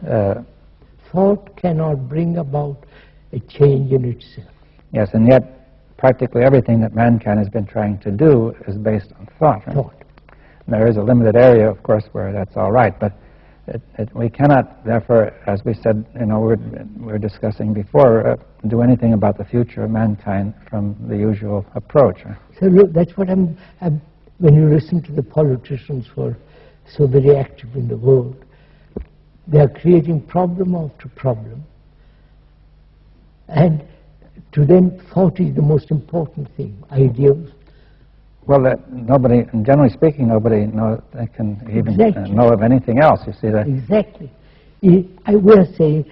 Thought cannot bring about a change in itself. Yes, and yet practically everything that mankind has been trying to do is based on thought. Right? Thought. And there is a limited area, of course, where that's all right, but we cannot, therefore, as we said, we're discussing before, do anything about the future of mankind from the usual approach. Right? So look, that's what when you listen to the politicians who are so very active in the world, they are creating problem after problem, and to them thought is the most important thing, ideas. Well, nobody, generally speaking, nobody can even know of anything else. You see that? Exactly. I will say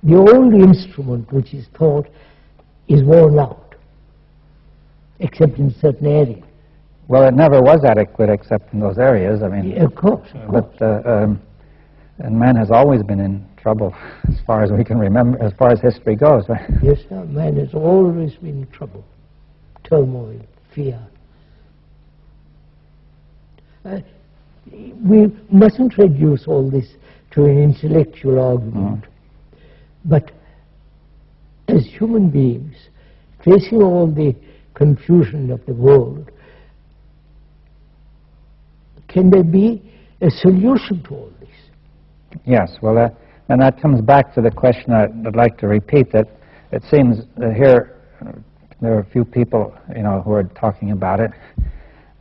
the only instrument which is thought is worn out, except in certain areas. Well, it never was adequate except in those areas. I mean, of course. And man has always been in trouble, as far as we can remember, as far as history goes. Right? Yes, sir. Man has always been in trouble, turmoil, fear. We mustn't reduce all this to an intellectual argument, but as human beings, facing all the confusion of the world, can there be a solution to all this? Yes, well, and that comes back to the question I'd like to repeat, that it seems that here there are a few people, who are talking about it,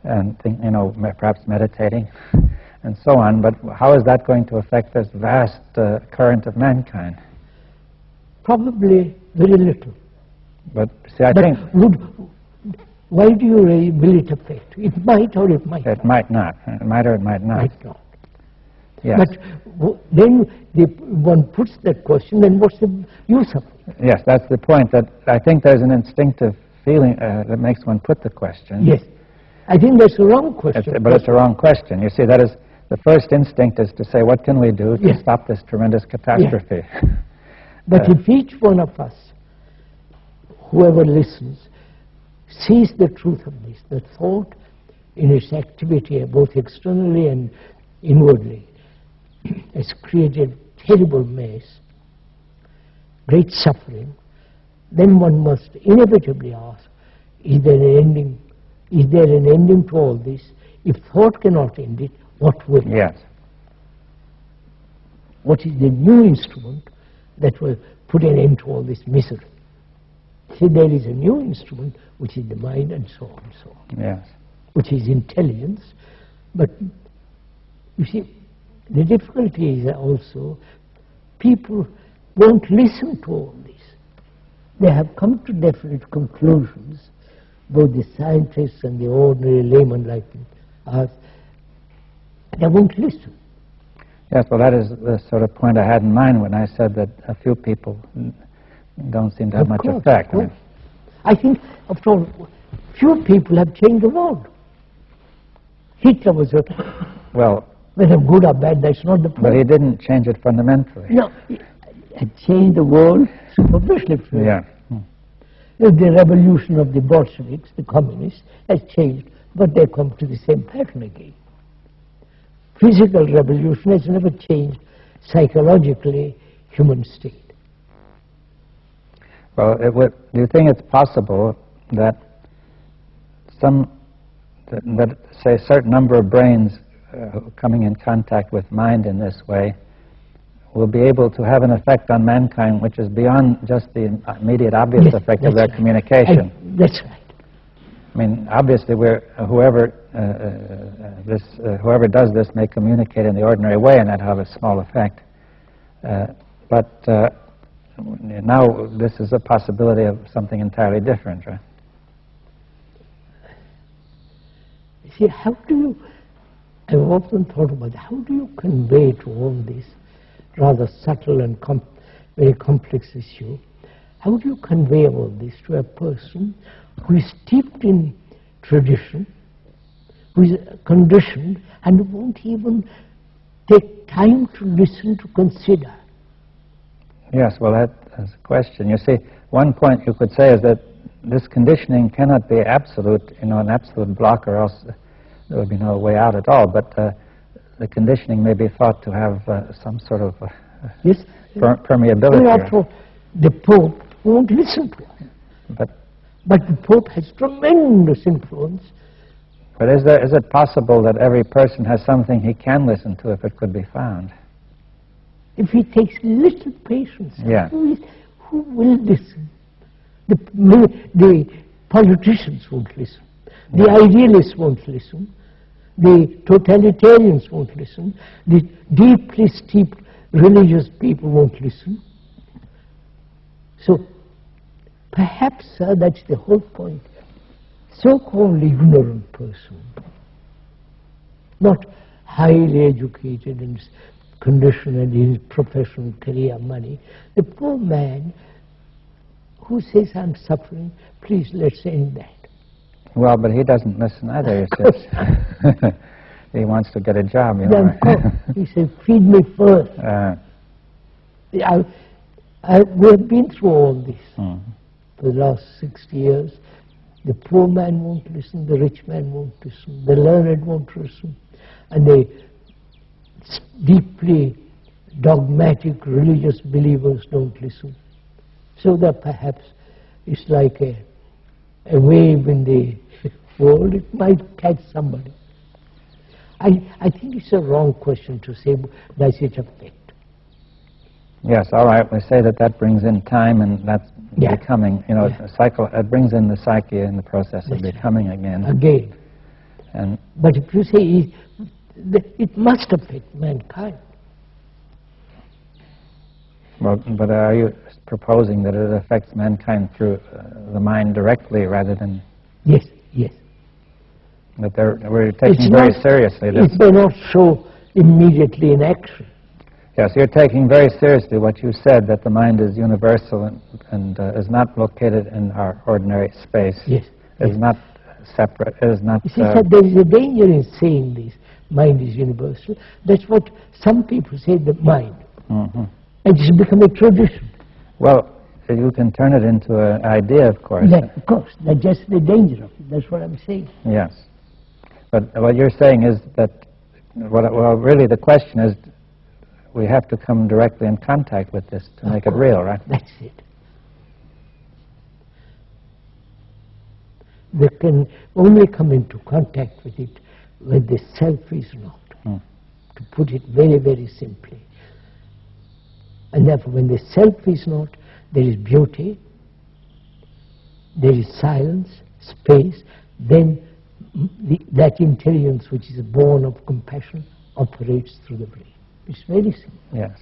and perhaps meditating, and so on. But how is that going to affect this vast current of mankind? Probably very little. But see, I think why do you will it affect? It might or it might. It might not. It might or it might not. Might not. Yes. But then one puts that question, then what's the use of it? Yes, that's the point. That I think there's an instinctive feeling that makes one put the question. Yes. I think that's the wrong question. But it's the wrong question. You see, that is, the first instinct is to say, what can we do to stop this tremendous catastrophe? Yes. But if each one of us, whoever listens, sees the truth of this, that thought in its activity, both externally and inwardly, has created terrible mess, great suffering, then one must inevitably ask, is there an ending? Is there an ending to all this? If thought cannot end it, what will? Yes. What is the new instrument that will put an end to all this misery? See, there is a new instrument, which is the mind, and so on and so on. Yes. Which is intelligence. But, you see, the difficulty is also people won't listen to all this. They have come to definite conclusions, both the scientists and the ordinary layman like us. They won't listen. Yes, well, that is the sort of point I had in mind when I said that a few people don't seem to have much effect. I think, after all, few people have changed the world. Hitler was whether good or bad, that's not the point. But he didn't change it fundamentally. No, he had changed the world superficially. Yeah. The revolution of the Bolsheviks, the communists, has changed, but they come to the same pattern again. Physical revolution has never changed psychologically human state. Well, do you think it's possible that say, a certain number of brains coming in contact with mind in this way will be able to have an effect on mankind which is beyond just the immediate obvious effect of their communication? That's right. I mean, obviously, whoever does this may communicate in the ordinary way, and that have a small effect. But now this is a possibility of something entirely different, right? See, I've often thought about how do you convey to all this rather subtle and very complex issue, how do you convey all this to a person who is steeped in tradition, who is conditioned, and won't even take time to listen, to consider? Yes, well, that's a question. You see, one point you could say is that this conditioning cannot be absolute, an absolute block, or else there would be no way out at all. But the conditioning may be thought to have some sort of Yes? permeability. Therefore, the Pope won't listen to us. But the Pope has tremendous influence. But is it possible that every person has something he can listen to if it could be found? If he takes little patience, Yeah. who will listen? The politicians won't listen. The idealists won't listen. The totalitarians won't listen. The deeply steeped religious people won't listen. So, perhaps, sir, that's the whole point. So-called ignorant person, not highly educated and conditioned in his professional career, money, the poor man who says, I'm suffering, please let's end that. Well, but he doesn't listen either, he says. He wants to get a job, you know. Of course. He says, feed me first. We have been through all this for the last 60 years. The poor man won't listen, the rich man won't listen, the learned won't listen, and the deeply dogmatic religious believers don't listen. So that perhaps it's like a wave in the world, it might catch somebody. I think it's a wrong question to say, does it affect? Yes, all right, we say that brings in time and that's becoming, you know, it brings in the psyche in the process of becoming again. And but if you say it must affect mankind. Well, but are you proposing that it affects mankind through the mind directly rather than... Yes, yes. That we're taking very seriously this... It may not show immediately in action. Yes, you're taking very seriously what you said, that the mind is universal and is not located in our ordinary space. Yes. Is not separate, is not... You see, sir, there is a danger in saying this, mind is universal. That's what some people say, the mind. And it's become a tradition. Well, you can turn it into an idea, of course. Of course, that's just the danger of it. That's what I'm saying. Yes. But what you're saying is that, well, really the question is, we have to come directly in contact with this to make it real, right? That's it. They can only come into contact with it when the self is not, to put it very, very simply. And therefore, when the self is not, there is beauty, there is silence, space, then that intelligence which is born of compassion operates through the brain. It's very simple. Yes.